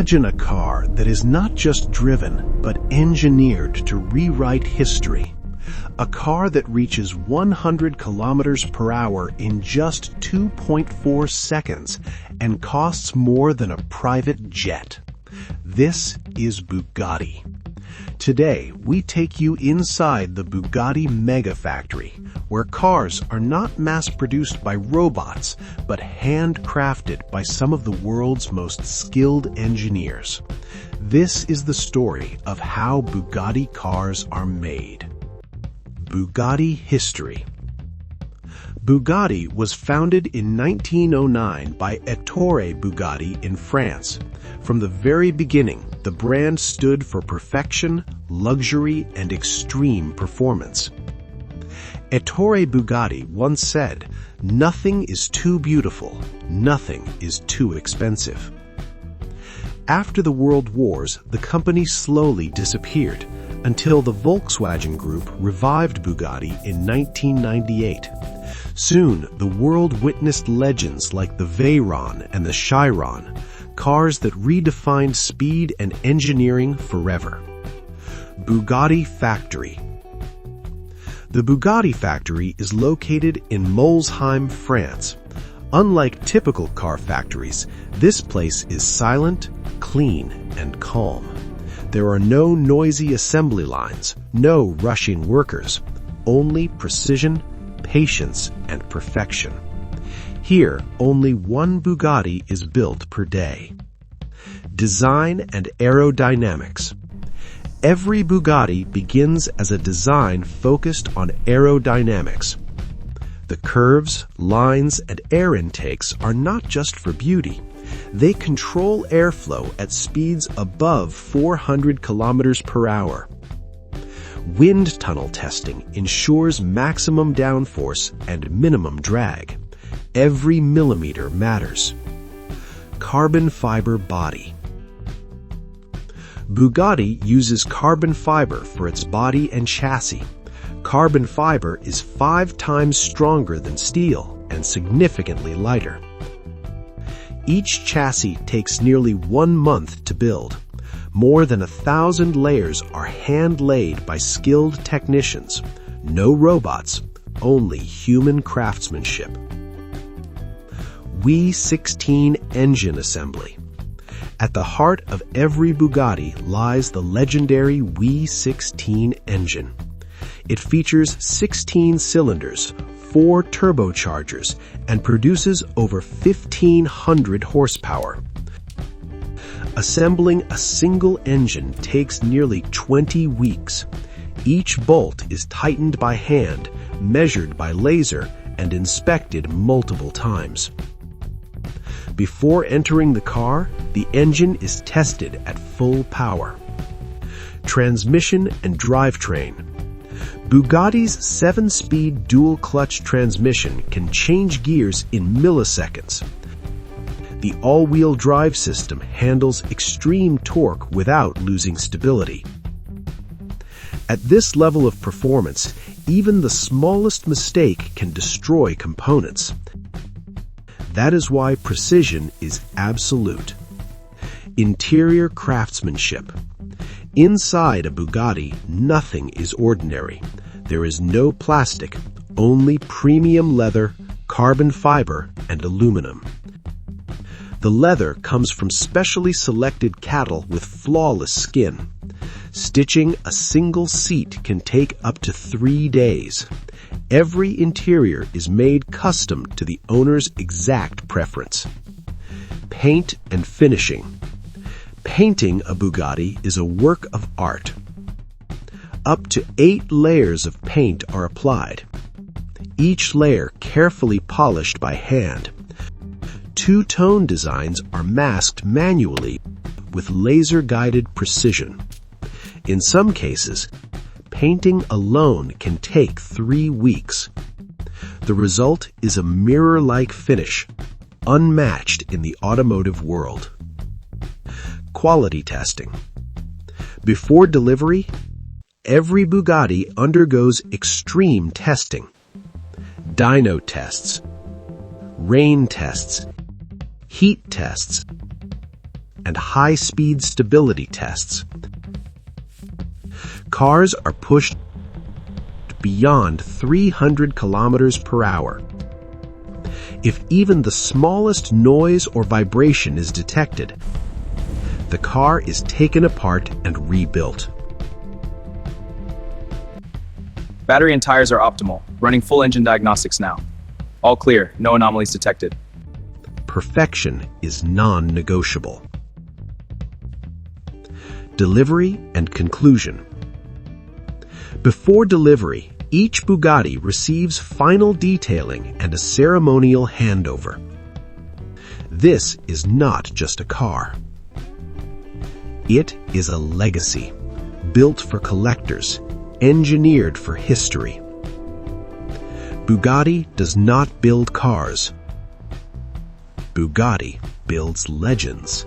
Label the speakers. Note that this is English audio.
Speaker 1: Imagine a car that is not just driven, but engineered to rewrite history. A car that reaches 100 kilometers per hour in just 2.4 seconds and costs more than a private jet. This is Bugatti. Today, we take you inside the Bugatti mega factory, where cars are not mass-produced by robots, but handcrafted by some of the world's most skilled engineers. This is the story of how Bugatti cars are made. Bugatti history. Bugatti was founded in 1909 by Ettore Bugatti in France. From the very beginning, the brand stood for perfection, luxury, and extreme performance. Ettore Bugatti once said, "Nothing is too beautiful, nothing is too expensive." After the World Wars, the company slowly disappeared, until the Volkswagen Group revived Bugatti in 1998. Soon, the world witnessed legends like the Veyron and the Chiron, cars that redefined speed and engineering forever. Bugatti Factory. The Bugatti factory is located in Molsheim, France. Unlike typical car factories, this place is silent, clean, and calm. There are no noisy assembly lines, no rushing workers, only precision, patience, and perfection. Here, only one Bugatti is built per day. Design and aerodynamics. Every Bugatti begins as a design focused on aerodynamics. The curves, lines, and air intakes are not just for beauty. They control airflow at speeds above 400 kilometers per hour. Wind tunnel testing ensures maximum downforce and minimum drag. Every millimeter matters. Carbon fiber body. Bugatti uses carbon fiber for its body and chassis. Carbon fiber is 5 times stronger than steel and significantly lighter. Each chassis takes nearly 1 month to build. More than 1,000 layers are hand-laid by skilled technicians. No robots, only human craftsmanship. V16 engine assembly. At the heart of every Bugatti lies the legendary V16 engine. It features 16 cylinders, 4 turbochargers, and produces over 1,500 horsepower. Assembling a single engine takes nearly 20 weeks. Each bolt is tightened by hand, measured by laser, and inspected multiple times. Before entering the car, the engine is tested at full power. Transmission and drivetrain. Bugatti's 7-speed dual-clutch transmission can change gears in milliseconds. The all-wheel drive system handles extreme torque without losing stability. At this level of performance, even the smallest mistake can destroy components. That is why precision is absolute. Interior craftsmanship. Inside a Bugatti, nothing is ordinary. There is no plastic, only premium leather, carbon fiber, and aluminum. The leather comes from specially selected cattle with flawless skin. Stitching a single seat can take up to 3 days. Every interior is made custom to the owner's exact preference. Paint and finishing. Painting a Bugatti is a work of art. Up to 8 layers of paint are applied. Each layer carefully polished by hand. 2-tone designs are masked manually with laser-guided precision. In some cases, painting alone can take 3 weeks. The result is a mirror-like finish, unmatched in the automotive world. Quality testing. Before delivery, every Bugatti undergoes extreme testing. Dyno tests, rain tests, heat tests, and high-speed stability tests. Cars are pushed beyond 300 kilometers per hour. If even the smallest noise or vibration is detected, the car is taken apart and rebuilt.
Speaker 2: Battery and tires are optimal. Running full engine diagnostics now. All clear, no anomalies detected.
Speaker 1: Perfection is non-negotiable. Delivery and conclusion. Before delivery, each Bugatti receives final detailing and a ceremonial handover. This is not just a car. It is a legacy, built for collectors, engineered for history. Bugatti does not build cars. Bugatti builds legends.